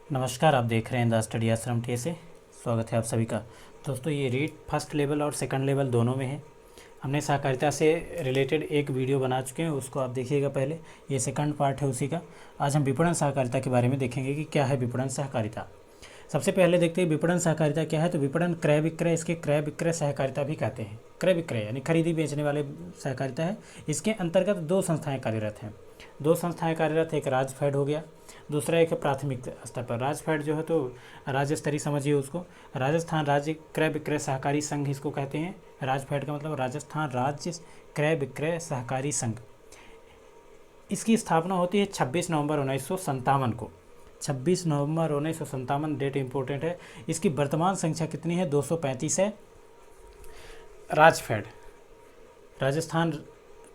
नमस्कार, आप देख रहे हैं द स्टडी आश्रम टे से। स्वागत है आप सभी का। दोस्तों, ये रीड फर्स्ट लेवल और सेकंड लेवल दोनों में है। हमने सहकारिता से रिलेटेड एक वीडियो बना चुके हैं, उसको आप देखिएगा पहले। ये सेकंड पार्ट है उसी का। आज हम विपणन सहकारिता के बारे में देखेंगे कि क्या है विपणन सहकारिता। सबसे पहले देखते हैं विपणन सहकारिता क्या है। तो विपणन क्रय विक्रय, इसके क्रय विक्रय सहकारिता भी कहते हैं। क्रय विक्रय यानी खरीदी बेचने वाले सहकारिता है। इसके अंतर्गत दो संस्थाएं कार्यरत हैं। दो संस्थाएं कार्यरत, एक राजफेड हो गया, दूसरा एक प्राथमिक स्तर पर। राजफेड जो है तो राज्य स्तरीय समझिए उसको। राजस्थान राज्य क्रय विक्रय सहकारी संघ इसको कहते हैं। राजफेड का मतलब राजस्थान राज्य क्रय विक्रय सहकारी संघ। इसकी स्थापना होती है 26 नवंबर 1957 को। 26 नवंबर 1957 डेट इंपॉर्टेंट है। इसकी वर्तमान संख्या कितनी है? 235 है। राजफेड राजस्थान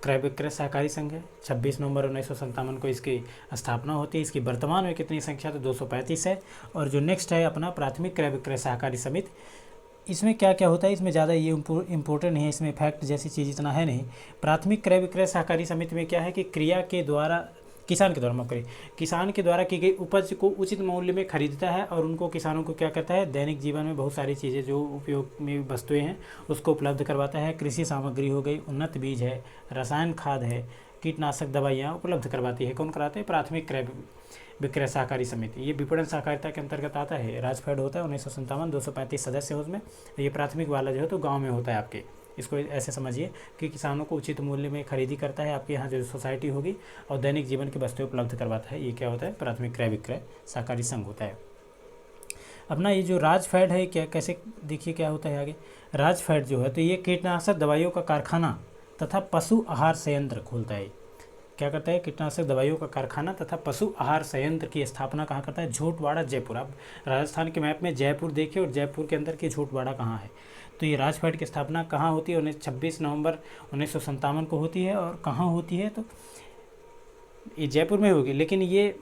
क्रय विक्रय सहकारी संघ है। 26 नवंबर 1957 को इसकी स्थापना होती है। इसकी वर्तमान में कितनी संख्या? तो 235 है। और जो नेक्स्ट है अपना प्राथमिक क्रय विक्रय सहकारी समिति, इसमें क्या क्या होता है, इसमें ज़्यादा ये इम्पोर्टेंट नहीं है, इसमें फैक्ट जैसी चीज़ इतना है नहीं। प्राथमिक क्रय विक्रय सहकारी समिति में क्या है कि क्रिया के द्वारा किसान के द्वारा माफ करिए किसान के द्वारा की गई उपज को उचित मूल्य में खरीदता है और उनको किसानों को क्या करता है, दैनिक जीवन में बहुत सारी चीज़ें जो उपयोग में वस्तुएं हैं उसको उपलब्ध करवाता है। कृषि सामग्री हो गई, उन्नत बीज है, रसायन खाद है, कीटनाशक दवाइयाँ उपलब्ध करवाती है। कौन कराते हैं? प्राथमिक क्रय विक्रय सहकारी समिति। ये विपणन सहकारिता के अंतर्गत आता है। राजफेड होता है 1957, 235 सदस्य हैं उसमें। ये प्राथमिक वाला जो है तो गाँव में होता है आपके। इसको ऐसे समझिए कि किसानों को उचित मूल्य में खरीदी करता है आपके यहाँ जो सोसाइटी होगी और दैनिक जीवन की वस्तुएं उपलब्ध करवाता है। ये क्या होता है? प्राथमिक क्रय विक्रय सहकारी संघ होता है। अपना ये जो राजफेड है क्या, कैसे देखिए क्या होता है आगे। राजफेड जो है तो ये कीटनाशक दवाइयों का कारखाना तथा पशु आहार संयंत्र खोलता है। क्या करता है? कीटनाशक दवाइयों का कारखाना तथा पशु आहार संयंत्र की स्थापना कहाँ करता है? झोटवाड़ा, जयपुर। आप राजस्थान के मैप में जयपुर देखिए और जयपुर के अंदर की झोटवाड़ा कहाँ है। तो ये राजफेड की स्थापना कहाँ होती है? 26 नवंबर 1957 को होती है। और कहाँ होती है? तो ये जयपुर में होगी। लेकिन ये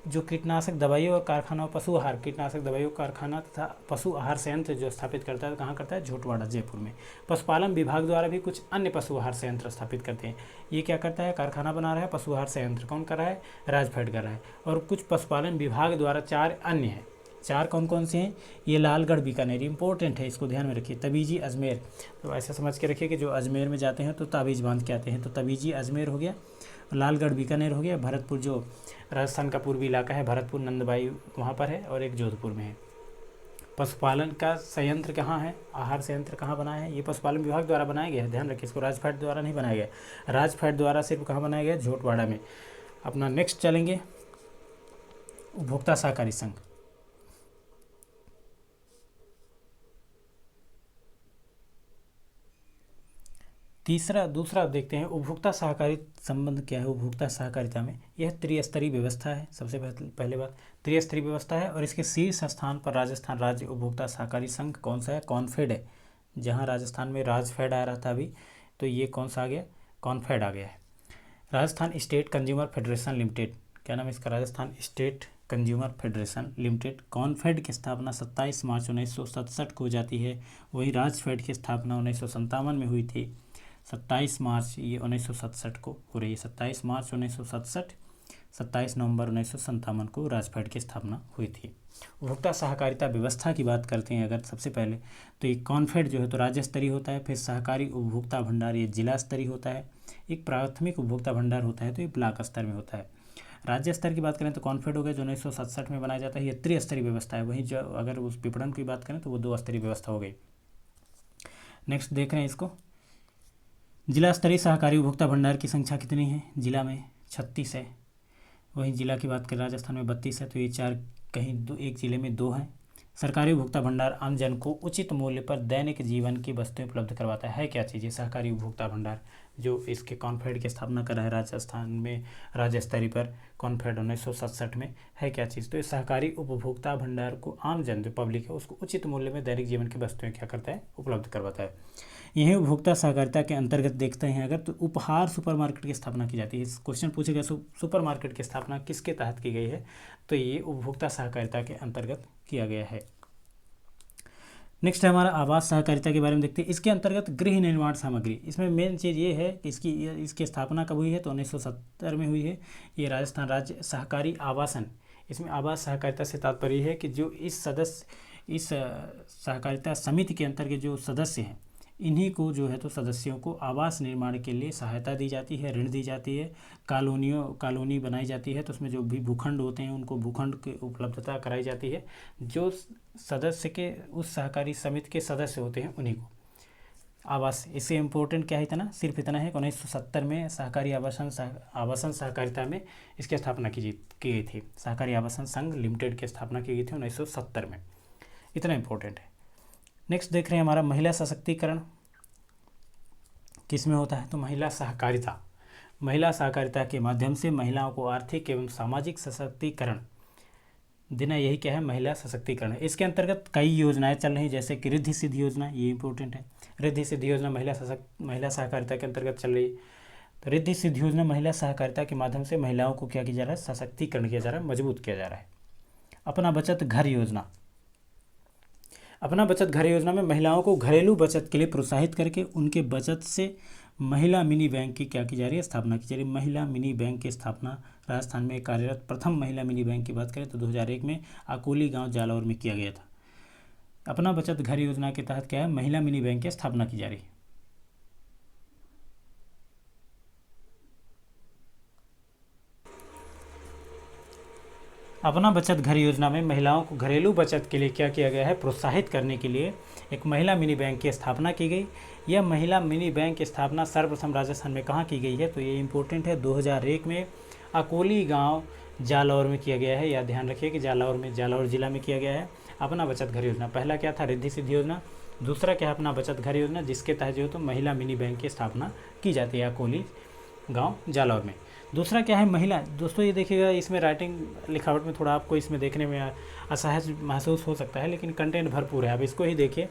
जो कीटनाशक दवाइयों और कारखाना, पशु आहार कीटनाशक दवाइयों कारखाना तथा पशु आहार संयंत्र जो स्थापित करता है, कहाँ करता है? झोटवाड़ा, जयपुर में। पशुपालन विभाग द्वारा भी कुछ अन्य पशु आहार संयंत्र स्थापित करते हैं। ये क्या करता है? कारखाना बना रहा है, पशु आहार संयंत्र कौन कर रहा है? राजफेड कर रहा है। और कुछ पशुपालन विभाग द्वारा 4 अन्य हैं। 4 कौन कौन से हैं? ये लालगढ़ बीकानेर, इंपॉर्टेंट है, इसको ध्यान में रखिए। तबीजी अजमेर, तो ऐसा समझ के रखिए कि जो अजमेर में जाते हैं तो ताबीज़ बांध के आते हैं। तो तबीजी अजमेर हो गया, लालगढ़ बीकानेर हो गया, भरतपुर जो राजस्थान का पूर्वी इलाका है, भरतपुर नंदबाई वहाँ पर है, और एक जोधपुर में है। पशुपालन का संयंत्र कहाँ है? आहार संयंत्र कहाँ बना है? ये पशुपालन विभाग द्वारा बनाया गया है, ध्यान रखिए। इसको राजफेड द्वारा नहीं बनाया गया। राजफेड द्वारा सिर्फ कहाँ बनाया गया? झोटवाड़ा में। अपना नेक्स्ट चलेंगे उपभोक्ता सहकारी संघ। दूसरा देखते हैं उपभोक्ता सहकारी संबंध क्या है। उपभोक्ता सहकारिता में यह त्रिस्तरीय व्यवस्था है। सबसे पहले बात, त्रिस्तरीय व्यवस्था है और इसके शीर्ष स्थान पर राजस्थान राज्य उपभोक्ता सहकारी संघ कौन सा है? कॉनफेड है। जहां राजस्थान में राजफेड आ रहा था अभी, तो ये कौन सा आ गया? कॉनफेड आ गया है। Rajasthan state consumer federation limited, क्या नाम है इसका? Rajasthan state consumer federation limited. Confed की स्थापना 27 मार्च 1967 को हो जाती है। वही राजफेड की स्थापना 1957 में हुई थी। 27 मार्च ये 1967 को हो रही है। 27 मार्च 1967, 27 नवंबर 1957 को राजफेड की स्थापना हुई थी। उपभोक्ता सहकारिता व्यवस्था की बात करते हैं अगर सबसे पहले, तो ये कॉनफेड जो है तो राज्य स्तरीय होता है। फिर सहकारी उपभोक्ता भंडार ये जिला स्तरीय होता है। एक प्राथमिक उपभोक्ता भंडार होता है तो ये ब्लॉक स्तर में होता है। राज्य स्तर की बात करें तो कॉनफेड हो गया जो 1967 में बनाया जाता है। ये त्रिस्तरीय व्यवस्था है। वहीं जो अगर उस विपणन की बात करें तो वो 2 स्तरीय व्यवस्था हो गई। नेक्स्ट देख रहे हैं इसको, जिला स्तरीय सहकारी उपभोक्ता भंडार की संख्या कितनी है? जिला में 36 है। वहीं जिला की बात करें राजस्थान में 32 है, तो ये 4 कहीं एक जिले में 2 हैं। सरकारी उपभोक्ता भंडार आम जन को उचित मूल्य पर दैनिक जीवन की वस्तुएं उपलब्ध करवाता है। क्या चीज़ है? सहकारी उपभोक्ता भंडार, जो इसके कॉनफेड की स्थापना करा है राजस्थान में राज्य स्तरीय पर। कॉनफेड 1967 में है क्या चीज़? तो ये सहकारी उपभोक्ता भंडार को आम जन जो पब्लिक है उसको उचित मूल्य में दैनिक जीवन की वस्तुएं क्या करता है? उपलब्ध करवाता है। यही उपभोक्ता सहकारिता के अंतर्गत देखते हैं अगर, तो उपहार सुपरमार्केट की स्थापना की जाती है। इस क्वेश्चन पूछेगा सुपरमार्केट की स्थापना किसके तहत की गई है? तो ये उपभोक्ता सहकारिता के अंतर्गत किया गया है। नेक्स्ट है हमारा आवास सहकारिता के बारे में देखते हैं। इसके अंतर्गत गृह निर्माण सामग्री, इसमें मेन चीज़ ये है कि इसकी स्थापना कब हुई है? तो 1970 में हुई है। ये राजस्थान राज्य सहकारी आवासन इसमें आवास सहकारिता से तात्पर्य है कि जो इस सहकारिता समिति के अंतर्गत जो सदस्य हैं, इन्हीं को जो है तो सदस्यों को आवास निर्माण के लिए सहायता दी जाती है, ऋण दी जाती है, कॉलोनी बनाई जाती है, तो उसमें जो भी भूखंड होते हैं उनको भूखंड की उपलब्धता कराई जाती है। जो सदस्य के उस सहकारी समिति के सदस्य होते हैं उन्हीं को आवास। इससे इम्पोर्टेंट क्या है, इतना सिर्फ इतना है कि 1970 में सहकारी आवासन सहकारिता में इसकी स्थापना की गई थी। सहकारी आवासन संघ लिमिटेड की स्थापना की गई थी 1970 में। इतना इम्पोर्टेंट है। नेक्स्ट देख रहे हैं हमारा महिला सशक्तिकरण किस में होता है, तो महिला सहकारिता। महिला सहकारिता के माध्यम से महिलाओं को आर्थिक एवं सामाजिक सशक्तिकरण देना, यही क्या है, महिला सशक्तिकरण है। इसके अंतर्गत कई योजनाएं चल रही हैं, जैसे कि रिद्धि सिद्धि योजना, ये इंपॉर्टेंट है। रिद्धि सिद्धि योजना महिला सहकारिता के अंतर्गत चल रही है। तो रिद्धि सिद्धि योजना महिला सहकारिता के माध्यम से महिलाओं को क्या किया जा रहा है, सशक्तिकरण किया जा रहा है, मजबूत किया जा रहा है। अपना बचत घर योजना। अपना बचत घर योजना में महिलाओं को घरेलू बचत के लिए प्रोत्साहित करके उनके बचत से महिला मिनी बैंक की क्या की जा रही है, स्थापना की जा रही है। महिला मिनी बैंक की स्थापना राजस्थान में कार्यरत प्रथम महिला मिनी बैंक की बात करें तो 2001 में अकोली गांव जालौर में किया गया था। अपना बचत घर योजना के तहत क्या है, महिला मिनी बैंक की स्थापना की जा रही है। अपना बचत घर योजना में महिलाओं को घरेलू बचत के लिए क्या किया गया है, प्रोत्साहित करने के लिए एक महिला मिनी बैंक की स्थापना की गई। यह महिला मिनी बैंक की स्थापना सर्वप्रथम राजस्थान में कहाँ की गई है, तो ये इंपॉर्टेंट है, 2001 में अकोली गांव जालौर में किया गया है। यह ध्यान रखिए कि जालौर जिला में किया गया है। अपना बचत घर योजना, पहला क्या था, रिद्धि सिद्धि योजना, दूसरा क्या है, अपना बचत घर योजना, जिसके तहत जो है तो महिला मिनी बैंक की स्थापना की जाती है अकोली गाँव जालौर में। दूसरा क्या है, महिला। दोस्तों ये देखिएगा, इसमें राइटिंग लिखावट में थोड़ा आपको इसमें देखने में असहज महसूस हो सकता है, लेकिन कंटेंट भरपूर है। आप इसको ही देखिए,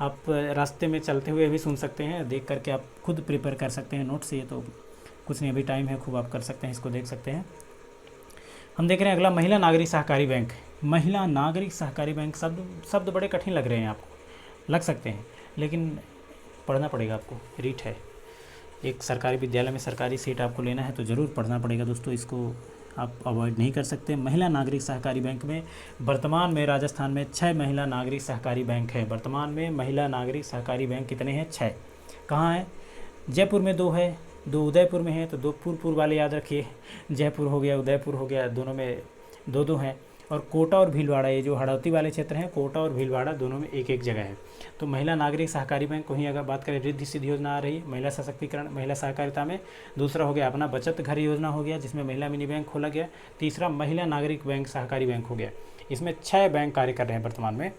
आप रास्ते में चलते हुए भी सुन सकते हैं, देख करके आप खुद प्रिपेयर कर सकते हैं नोट्स। ये तो कुछ नहीं, अभी टाइम है, खूब आप कर सकते हैं, इसको देख सकते हैं। हम देख रहे हैं अगला, महिला नागरिक सहकारी बैंक। महिला नागरिक सहकारी बैंक, शब्द बड़े कठिन लग रहे हैं आपको, लग सकते हैं, लेकिन पढ़ना पड़ेगा आपको। रीट है, एक सरकारी विद्यालय में सरकारी सीट आपको लेना है तो ज़रूर पढ़ना पड़ेगा दोस्तों, इसको आप अवॉइड नहीं कर सकते। महिला नागरिक सहकारी बैंक में वर्तमान में राजस्थान में 6 महिला नागरिक सहकारी बैंक है। वर्तमान में महिला नागरिक सहकारी बैंक कितने हैं, 6। कहाँ है, जयपुर में 2 है, 2 उदयपुर में है, तो 2 पूर्व वाले याद रखिए, जयपुर हो गया, उदयपुर हो गया, दोनों में 2 हैं। और कोटा और भीलवाड़ा, ये जो हड़ौती वाले क्षेत्र हैं, कोटा और भीलवाड़ा दोनों में 1 जगह है। तो महिला नागरिक सहकारी बैंक को ही अगर बात करें, रिद्धि सिद्धि योजना आ रही, महिला सशक्तिकरण, महिला सहकारिता में। दूसरा हो गया अपना बचत घर योजना हो गया, जिसमें महिला मिनी बैंक खोला गया। तीसरा महिला नागरिक बैंक सहकारी बैंक हो गया। इसमें 6 बैंक कार्य कर रहे हैं वर्तमान में,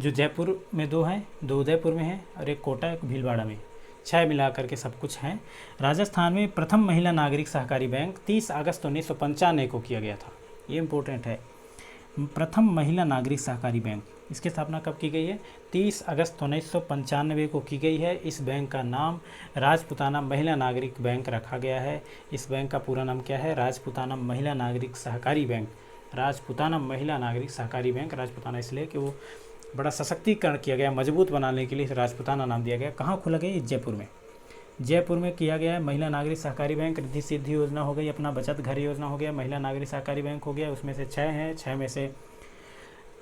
जो जयपुर में 2 हैं, 2 उदयपुर में है, और 1 कोटा, 1 भीलवाड़ा में। 6 मिला करके सब कुछ हैं। राजस्थान में प्रथम महिला नागरिक सहकारी बैंक 30 अगस्त 1995 को किया गया था। ये इम्पोर्टेंट है, प्रथम महिला नागरिक सहकारी बैंक, इसकी स्थापना कब की गई है, 30 अगस्त 1995 को की गई है। इस बैंक का नाम राजपुताना महिला नागरिक बैंक रखा गया है। इस बैंक का पूरा नाम क्या है, राजपुताना महिला नागरिक सहकारी बैंक। राजपुताना महिला नागरिक सहकारी बैंक, राजपुताना इसलिए कि वो बड़ा सशक्तिकरण किया गया, मजबूत बनाने के लिए राजपुताना नाम दिया गया। कहाँ खोला गया, जयपुर में। जयपुर में किया गया है महिला नागरिक सहकारी बैंक। रिद्धि सिद्धि योजना हो गई, अपना बचत घर योजना हो गया, महिला नागरिक सहकारी बैंक हो गया। उसमें से 6 हैं, 6 में से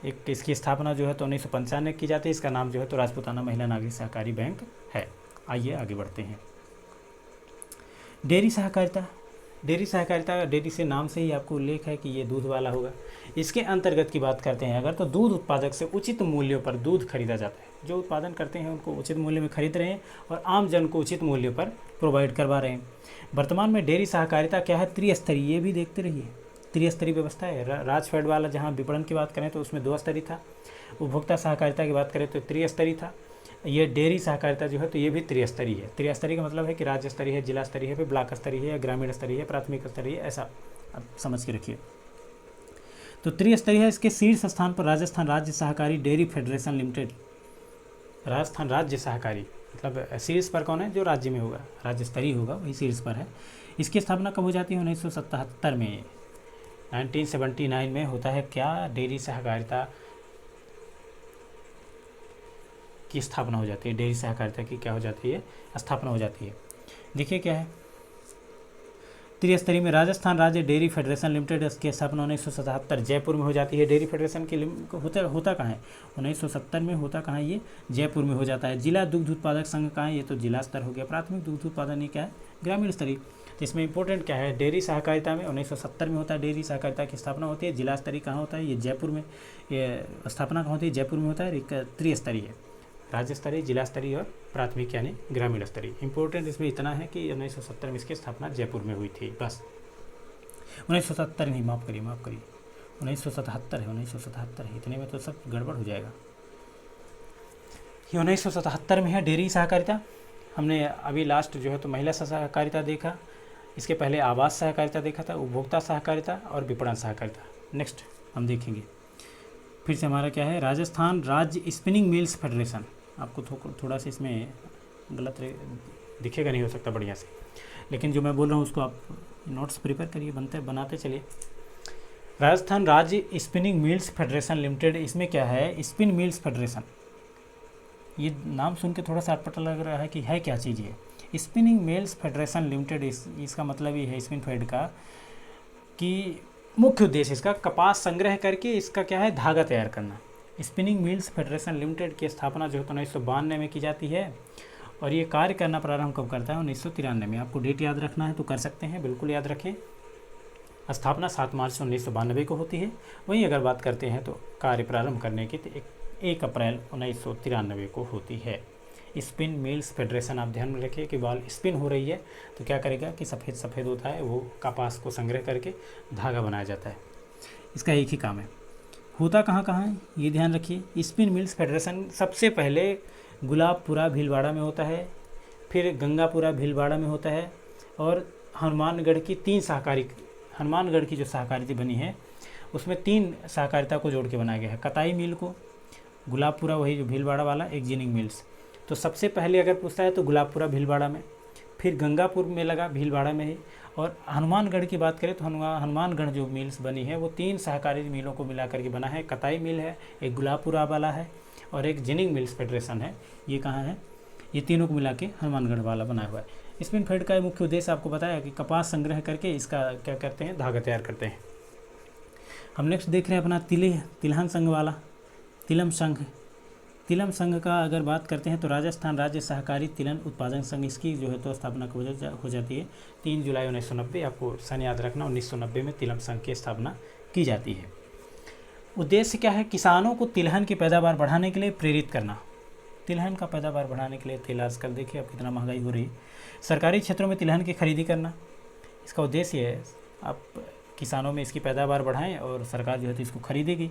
एक, इसकी स्थापना जो है तो 1995 की जाती है। इसका नाम जो है तो राजपुताना महिला नागरिक सहकारी बैंक है। आइए आगे बढ़ते हैं। डेयरी सहकारिता। डेयरी सहकारिता, डेयरी से नाम से ही आपको उल्लेख है कि ये दूध वाला होगा। इसके अंतर्गत की बात करते हैं अगर, तो दूध उत्पादक से उचित मूल्यों पर दूध खरीदा जाता है। जो उत्पादन करते हैं उनको उचित मूल्य में खरीद रहे हैं और आम जन को उचित मूल्य पर प्रोवाइड करवा रहे हैं। वर्तमान में डेयरी सहकारिता क्या है, त्रिस्तरीय, ये भी देखते रहिए, त्रिस्तरीय व्यवस्था है। राजफेड वाला जहाँ विपणन की बात करें तो उसमें 2 स्तरीय था। उपभोक्ता सहकारिता की बात करें तो त्रिस्तरीय था। ये डेयरी सहकारिता जो है तो ये भी त्रिस्तरीय है। त्रिस्तरीय का मतलब है कि राज्य स्तरीय है, जिला स्तरीय है, फिर ब्लॉक स्तरीय है, ग्रामीण स्तरीय है, प्राथमिक स्तरीय, ऐसा आप समझ के रखिए। तो त्रिस्तरीय है। इसके शीर्ष स्थान पर राजस्थान राज्य सहकारी डेयरी फेडरेशन लिमिटेड, राजस्थान राज्य सहकारी, मतलब शीर्ष पर कौन है, जो राज्य में होगा, राज्य स्तरीय होगा, वही शीर्ष पर है। इसकी स्थापना कब हो जाती है, 1977 में, 1979 में होता है क्या, डेयरी सहकारिता की स्थापना हो जाती है। डेयरी सहकारिता की क्या हो जाती है, स्थापना हो जाती है। देखिए क्या है, त्रिस्तरीय में राजस्थान राज्य डेयरी फेडरेशन लिमिटेड, इसकी स्थापना 1977 जयपुर में हो जाती है। डेयरी फेडरेशन की होता कहाँ है 1970 में, होता कहाँ है ये जयपुर में हो जाता है। जिला दुग्ध उत्पादक संघ कहाँ है, ये तो जिला स्तर हो गया। प्राथमिक दुग्ध उत्पादन ये क्या है ग्रामीण स्तरीय। तो इसमें इंपॉर्टेंट क्या है, डेयरी सहकारिता में 1970 में होता है, डेयरी सहकारिता की स्थापना होती है। जिला स्तरीय कहाँ होता है, ये जयपुर में, ये स्थापना कहाँ होती है जयपुर में होता है। त्रिस्तरीय राज्य स्तरीय, जिला स्तरीय और प्राथमिक यानी ग्रामीण स्तरीय। इंपॉर्टेंट इसमें इतना है कि 1970 में इसकी स्थापना जयपुर में हुई थी, बस 1970 नहीं, माफ़ करिए 1977 है, 1977 है, इतने में तो सब गड़बड़ हो जाएगा। ये 1977 में है डेयरी सहकारिता। हमने अभी लास्ट जो है तो महिला सहकारिता देखा, इसके पहले आवास सहकारिता देखा था, उपभोक्ता सहकारिता और विपणन सहकारिता। नेक्स्ट हम देखेंगे फिर से हमारा क्या है, राजस्थान राज्य स्पिनिंग मिल्स फेडरेशन। आपको थोड़ा सा इसमें गलत दिखेगा नहीं हो सकता बढ़िया से, लेकिन जो मैं बोल रहा हूँ उसको आप नोट्स प्रिपेयर करिए, बनाते चलिए। राजस्थान राज्य स्पिनिंग मिल्स फेडरेशन लिमिटेड, इसमें क्या है स्पिन मिल्स फेडरेशन, ये नाम सुन के थोड़ा सा अटपटा लग रहा है कि है क्या चीज़ ये। स्पिनिंग मिल्स फेडरेशन लिमिटेड, इसका मतलब ये है स्पिन फेड का कि मुख्य उद्देश्य इसका कपास संग्रह करके इसका क्या है धागा तैयार करना। स्पिनिंग मिल्स फेडरेशन लिमिटेड की स्थापना जो है तो 1992 में की जाती है और ये कार्य करना प्रारंभ कब करता है 1993 में। आपको डेट याद रखना है तो कर सकते हैं, बिल्कुल याद रखें। स्थापना 7 मार्च 1992 को होती है। वहीं अगर बात करते हैं तो कार्य प्रारंभ करने की 1 अप्रैल 1993 को होती है। स्पिन मिल्स फेडरेशन, आप ध्यान में रखिए कि बाल स्पिन हो रही है तो क्या करेगा कि सफ़ेद होता है, वो कपास को संग्रह करके धागा बनाया जाता है। इसका एक ही काम है। होता कहाँ है ये ध्यान रखिए। स्पिन मिल्स फेडरेशन सबसे पहले गुलाबपुरा भीलवाड़ा में होता है, फिर गंगापुरा भीलवाड़ा में होता है और हनुमानगढ़ की 3 सहकारी, हनुमानगढ़ की जो सहकारिता बनी है उसमें 3 सहकारिता को जोड़ के बनाया गया है। कताई मिल को, गुलाबपुरा वही जो भीलवाड़ा वाला, एक जिनिंग मिल्स। तो सबसे पहले अगर पूछता है तो गुलाबपुरा भीलवाड़ा में, फिर गंगापुर में लगा भीलवाड़ा में ही, और हनुमानगढ़ की बात करें तो हनुमानगढ़ जो मिल्स बनी है वो 3 सहकारी मिलों को मिला करके बना है। कताई मिल है, एक गुलाबपुरा वाला है और एक जिनिंग मिल्स फेडरेशन है। ये कहाँ है, ये तीनों को मिला के हनुमानगढ़ वाला बना हुआ है। स्पिन फेड का मुख्य उद्देश्य आपको बताया कि कपास संग्रह करके इसका क्या करते हैं धागा तैयार करते हैं। हम नेक्स्ट देख रहे हैं अपना तिलहन संघ वाला, तिलम संघ। तिलम संघ का अगर बात करते हैं तो राजस्थान राज्य सहकारी तिलहन उत्पादन संघ, इसकी जो है तो स्थापना हो जाती है 3 जुलाई 1990। आपको सन याद रखना, 1990 में तिलम संघ की स्थापना की जाती है। उद्देश्य क्या है, किसानों को तिलहन की पैदावार बढ़ाने के लिए प्रेरित करना। तिलहन का पैदावार बढ़ाने के लिए तेल आजकल देखिए अब कितना महंगाई हो रही है। सरकारी क्षेत्रों में तिलहन की खरीदी करना, इसका उद्देश्य है आप किसानों में इसकी पैदावार बढ़ाएं और सरकार जो है तो इसको खरीदेगी।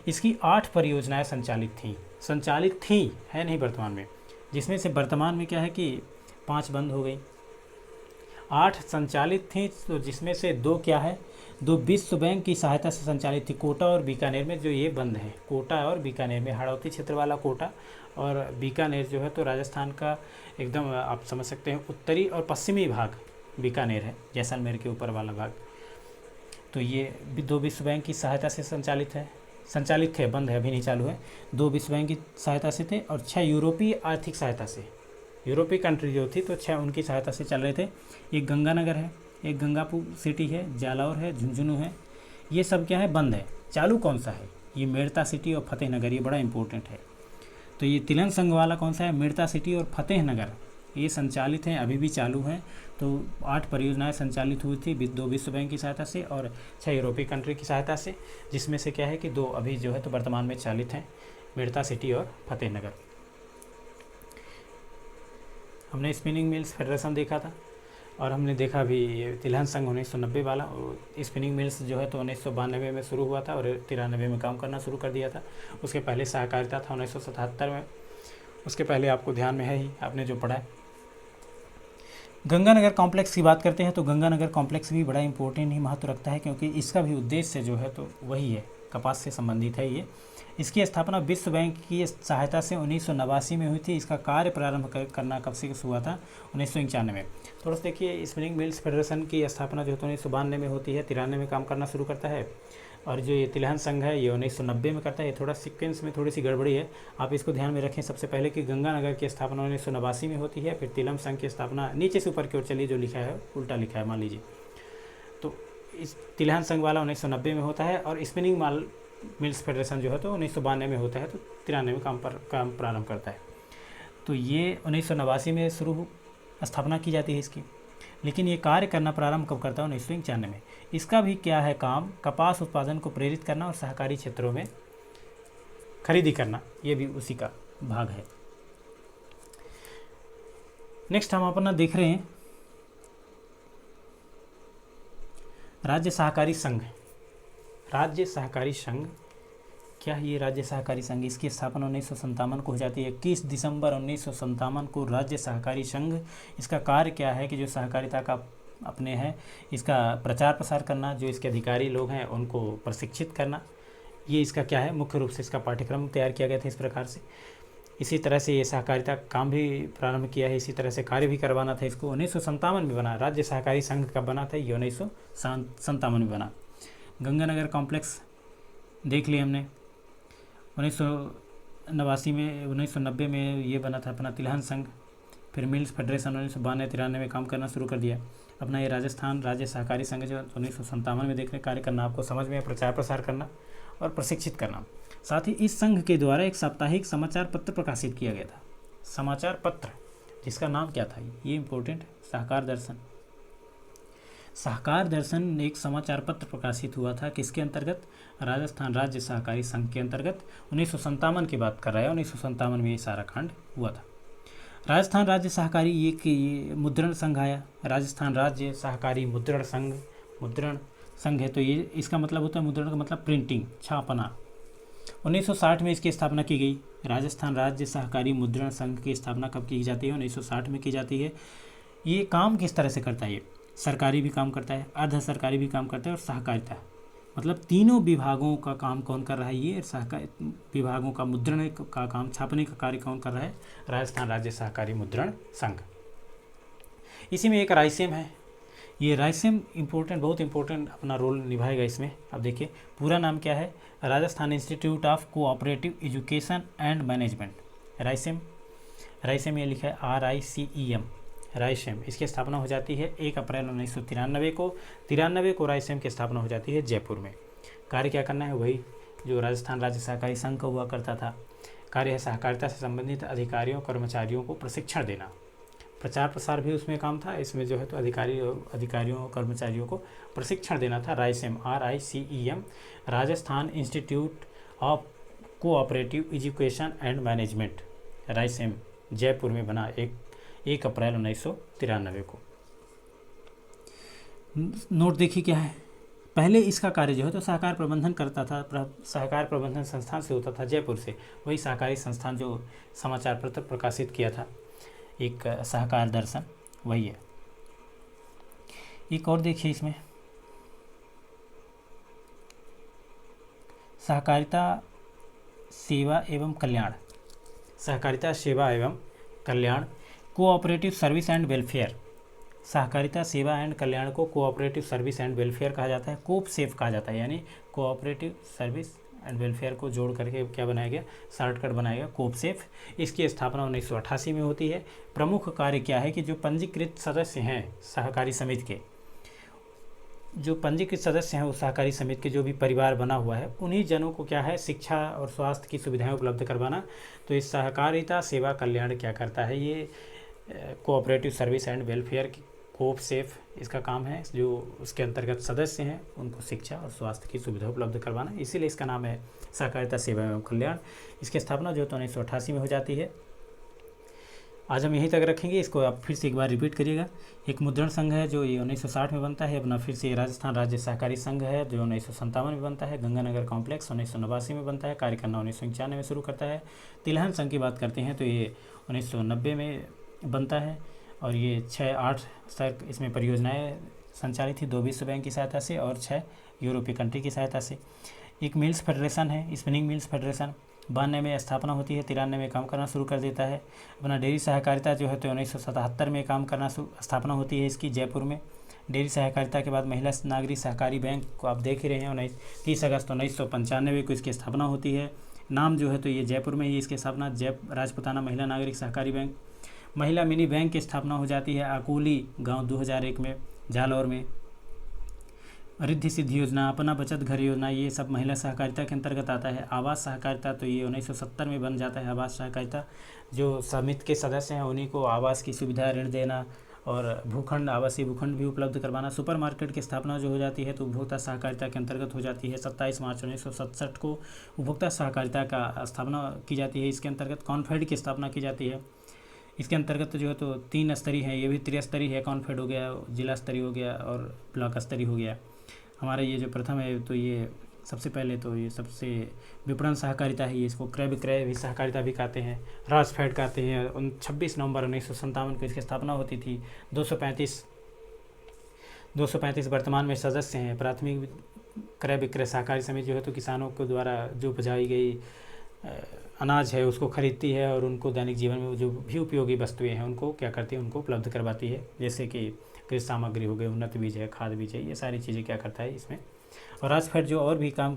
इसकी 8 परियोजनाएं संचालित थी है नहीं वर्तमान में, जिसमें से वर्तमान में क्या है कि 5 बंद हो गई। 8 संचालित थी तो जिसमें से 2 क्या है, 2 विश्व बैंक की सहायता से संचालित थी। कोटा और बीकानेर में जो ये बंद है, कोटा और बीकानेर में, हाड़ौती क्षेत्र वाला कोटा और बीकानेर जो है तो राजस्थान का एकदम आप समझ सकते हैं उत्तरी और पश्चिमी भाग बीकानेर है, जैसलमेर के ऊपर वाला भाग। तो ये 2 विश्व बैंक की सहायता से संचालित थे, बंद है अभी नहीं चालू है। 2 विश्व बैंक की सहायता से थे और 6 यूरोपीय आर्थिक सहायता से, यूरोपीय कंट्री जो थी तो 6 उनकी सहायता से चल रहे थे। एक गंगानगर है, एक गंगापुर सिटी है, जालौर है, झुंझुनू है, ये सब क्या है बंद है। चालू कौन सा है, ये मेड़ता सिटी और फतेहनगर, ये बड़ा इंपॉर्टेंट है। तो ये तिलहन संघ वाला कौन सा है, मेड़ता सिटी और फतेहनगर, ये संचालित हैं, अभी भी चालू हैं। तो 8 परियोजनाएं संचालित हुई थी, 2 विश्व बैंक की सहायता से और 6 यूरोपीय कंट्री की सहायता से, जिसमें से क्या है कि 2 अभी जो है तो वर्तमान में चालित हैं, मेड़ता सिटी और फतेहनगर। हमने स्पिनिंग मिल्स फेडरेशन देखा था और हमने देखा भी ये तिलहन संघ 1990 वाला। और स्पिनिंग मिल्स जो है तो 1992 में शुरू हुआ था और 93 में काम करना शुरू कर दिया था। उसके पहले सहकारिता था 1977 में, उसके पहले आपको ध्यान में है ही, आपने जो पढ़ा है। गंगानगर कॉम्प्लेक्स की बात करते हैं तो गंगानगर कॉम्प्लेक्स भी बड़ा इंपॉर्टेंट ही महत्व रखता है, क्योंकि इसका भी उद्देश्य जो है तो वही है, कपास से संबंधित है ये। इसकी स्थापना विश्व बैंक की सहायता से 1989 में हुई थी। इसका कार्य प्रारंभ करना कब से हुआ था, 1991 में। थोड़ा सा देखिए, स्पिनिंग मिल्स फेडरेशन की स्थापना जो है तो 1992 में होती है, 93 में काम करना शुरू करता है। और जो ये तिलहन संघ है ये 1990 में करता है। ये थोड़ा सीक्वेंस में थोड़ी सी गड़बड़ी है, आप इसको ध्यान में रखें। सबसे पहले कि गंगानगर की स्थापना 1989 में होती है, फिर तिलहन संघ की स्थापना, नीचे से ऊपर की ओर चलिए जो लिखा है उल्टा लिखा है मान लीजिए, इस तिलहन संघ वाला 1990 में होता है, और स्पिनिंग माल मिल्स फेडरेशन जो है तो 1992 में होता है, तो 93 में काम प्रारंभ करता है। तो ये 1989 में स्थापना की जाती है इसकी। लेकिन ये कार्य करना प्रारंभ कब करता है? 1991 में। इसका भी क्या है काम? कपास उत्पादन को प्रेरित करना और सहकारी क्षेत्रों में खरीदी करना, ये भी उसी का भाग है। नेक्स्ट हम अपना देख रहे हैं राज्य सहकारी संघ। राज्य सहकारी संघ क्या है? ये राज्य सहकारी संघ, इसकी स्थापना 1957 को हो जाती है। 21 दिसंबर 1957 को राज्य सहकारी संघ। इसका कार्य क्या है कि जो सहकारिता का अपने है इसका प्रचार प्रसार करना, जो इसके अधिकारी लोग हैं उनको प्रशिक्षित करना, ये इसका क्या है? मुख्य रूप से इसका पाठ्यक्रम तैयार किया गया था इस प्रकार से। इसी तरह से ये सहकारिता काम भी प्रारंभ किया है, इसी तरह से कार्य भी करवाना था इसको। 1957 में बना राज्य सहकारी संघ कब बना था? ये 1957 में बना। गंगानगर कॉम्प्लेक्स देख लिया हमने। 1990 में ये बना था अपना तिलहन संघ। फिर मिल्स फेडरेशन 1992-93 में काम करना शुरू कर दिया। अपना ये राजस्थान राज्य सहकारी संघ जो 1957 में देख रहे कार्य करना, आपको समझ में, प्रचार प्रसार करना और प्रशिक्षित करना। साथ ही इस संघ के द्वारा एक साप्ताहिक समाचार पत्र प्रकाशित किया गया था। समाचार पत्र जिसका नाम क्या था? ये इम्पोर्टेंट, सहकार दर्शन। सहकार दर्शन एक समाचार पत्र प्रकाशित हुआ था किसके अंतर्गत? राजस्थान राज्य सहकारी संघ के अंतर्गत। 1957 की बात कर रहा है, 1957 में ये सारा कांड हुआ था। राजस्थान राज्य सहकारी ये मुद्रण संघ आया। राजस्थान राज्य सहकारी मुद्रण संघ है, तो ये इसका मतलब होता है, मुद्रण का मतलब प्रिंटिंग, छापना। 1960 में इसकी स्थापना की गई। राजस्थान राज्य सहकारी मुद्रण संघ की स्थापना कब की जाती है? 1960 में की जाती है। ये काम किस तरह से करता है? ये सरकारी भी काम करता है, अर्ध सरकारी भी काम करता है और सहकारिता, मतलब तीनों विभागों का काम कौन कर रहा है? ये सहकारी विभागों का मुद्रण का काम, छापने का कार्य कौन कर रहा है? राजस्थान राज्य सहकारी मुद्रण संघ। इसी में एक रायसेम है। ये रायसेम बहुत इंपॉर्टेंट अपना रोल निभाएगा इसमें। अब देखिए पूरा नाम क्या है? Rajasthan institute of cooperative education and management. RICEM ये लिखा है RICEM, रायसेम। इसकी स्थापना हो जाती है 1 अप्रैल 1993 को। 93 को रायसेम की स्थापना हो जाती है जयपुर में। कार्य क्या करना है? वही जो राजस्थान राज्य सहकारी संघ का हुआ करता था। कार्य है सहकारिता से संबंधित अधिकारियों कर्मचारियों को प्रशिक्षण देना। प्रचार प्रसार भी उसमें काम था। इसमें जो है तो अधिकारियों और कर्मचारियों को प्रशिक्षण देना था। RICEM RICEM, Rajasthan institute of cooperative education and management, RICEM Jaipur में बना 1 अप्रैल 1993 को। नोट देखिए क्या है। पहले इसका कार्य जो है तो सहकार प्रबंधन करता था, सहकार प्रबंधन संस्थान से होता था जयपुर से। वही सहकारी संस्थान जो समाचार पत्र प्रकाशित किया था, एक सहकार दर्शन, वही है। एक और देखिए इसमें, सहकारिता सेवा एवं कल्याण। सहकारिता सेवा एवं कल्याण, कोऑपरेटिव सर्विस एंड वेलफेयर। सहकारिता सेवा एंड कल्याण को कोऑपरेटिव सर्विस एंड वेलफेयर कहा जाता है, कोपसेफ कहा जाता है। यानी कोऑपरेटिव सर्विस एंड वेलफेयर को जोड़ करके क्या बनाया गया? शॉर्टकट बनाया गया, कोपसेफ। इसकी स्थापना 1988 में होती है। प्रमुख कार्य क्या है कि जो पंजीकृत सदस्य हैं सहकारी समिति के, जो पंजीकृत सदस्य हैं उस सहकारी समिति के जो भी परिवार बना हुआ है, उन्हीं जनों को क्या है? शिक्षा और स्वास्थ्य की सुविधाएं उपलब्ध करवाना। तो इस सहकारिता सेवा कल्याण क्या करता है? ये कोऑपरेटिव सर्विस एंड वेलफेयर की कोपसेफ इसका काम है। जो उसके अंतर्गत सदस्य हैं उनको शिक्षा और स्वास्थ्य की सुविधा उपलब्ध करवाना, इसीलिए इसका नाम है सहकारिता सेवा एवं कल्याण। इसकी स्थापना जो तो 1988 में हो जाती है। आज हम यहीं तक रखेंगे, इसको आप फिर से एक बार रिपीट करिएगा। एक मुद्रण संघ है जो ये 1960 में बनता है अपना। फिर से राजस्थान राज्य सहकारी संघ है जो 1957 में बनता है। गंगानगर कॉम्प्लेक्स 1989 में बनता है। कार्य करना 1991 में शुरू करता है। तिलहन संघ की बात करते हैं तो ये 1990 में बनता है और ये 6-8 इसमें परियोजनाएं संचालित थी, 2 विश्व बैंक की सहायता से और 6 यूरोपीय कंट्री की सहायता से। एक मिल्स फेडरेशन है, स्पिनिंग मिल्स फेडरेशन, 92 में स्थापना होती है, 93 में काम करना शुरू कर देता है। अपना डेयरी सहकारिता जो है तो 1977 में काम करना स्थापना होती है इसकी जयपुर में। डेयरी सहकारिता के बाद महिला नागरिक सहकारी बैंक को आप देख ही रहे हैं, 30 अगस्त 1995 को इसकी स्थापना होती है। नाम जो है तो ये जयपुर में ही इसकी स्थापना, राजपुताना महिला नागरिक सहकारी बैंक। महिला मिनी बैंक की स्थापना हो जाती है अकोली गांव 2001 में, जालौर में। रिद्धि सिद्धि योजना, अपना बचत घर योजना, ये सब महिला सहकारिता के अंतर्गत आता है। आवास सहकारिता तो ये 1970 में बन जाता है आवास सहकारिता। जो समिति के सदस्य हैं उन्हीं को आवास की सुविधा, ऋण देना और भूखंड, आवासीय भूखंड भी उपलब्ध करवाना। सुपर मार्केट की स्थापना जो हो जाती है तो उपभोक्ता सहकारिता के अंतर्गत हो जाती है। 27 मार्च 1967 को उपभोक्ता सहकारिता का स्थापना की जाती है। इसके अंतर्गत कॉन्फेड की स्थापना की जाती है। इसके अंतर्गत जो है तो 3 स्तरीय है, ये भी त्रिस्तरीय है। कॉन्फेड हो गया, जिला स्तरीय हो गया और ब्लॉक स्तरीय हो गया। हमारा ये जो प्रथम है तो ये सबसे पहले तो ये सबसे विपणन सहकारिता है, ये इसको क्रय विक्रय भी सहकारिता भी कहते हैं, राजफेड कहते हैं। 26 नवंबर 1957 को इसकी स्थापना होती थी। 235 वर्तमान में सदस्य हैं। प्राथमिक क्रय विक्रय सहकारी समिति जो है तो किसानों के द्वारा जो उपजाई गई अनाज है उसको खरीदती है और उनको दैनिक जीवन में जो भी उपयोगी वस्तुएं हैं उनको क्या करती है, उनको उपलब्ध करवाती है। जैसे कि कृषि सामग्री हो गई, उन्नत बीज है, खाद बीज है, ये सारी चीज़ें क्या करता है इसमें। और राजफेड जो और भी काम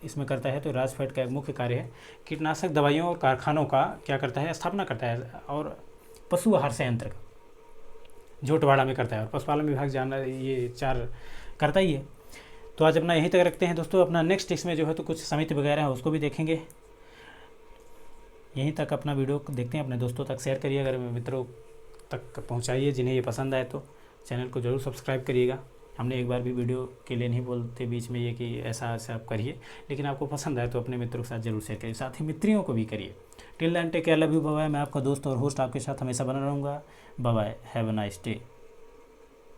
इसमें करता है तो राजफेड का एक मुख्य कार्य है कीटनाशक दवाइयों और कारखानों का क्या करता है, स्थापना करता है और पशु आहार संयंत्र का झोटवाड़ा में करता है और पशुपालन विभाग जाना, ये 4 करता ही है। तो आज अपना यहीं तक रखते हैं दोस्तों। अपना नेक्स्ट इसमें जो है तो कुछ समिति वगैरह है उसको भी देखेंगे। यहीं तक अपना वीडियो देखते हैं, अपने दोस्तों तक शेयर करिए, अगर मित्रों तक पहुंचाइए जिन्हें ये पसंद आए तो चैनल को ज़रूर सब्सक्राइब करिएगा। हमने एक बार भी वीडियो के लिए नहीं बोलते बीच में ये कि ऐसा ऐसा आप करिए, लेकिन आपको पसंद आए तो अपने मित्रों के साथ जरूर शेयर करिए, साथ ही मित्रियों को भी करिए। Till then take care, love you, bye bye. मैं आपका दोस्त और होस्ट आपके साथ हमेशा बना रहूँगा। Bye bye, have a nice day.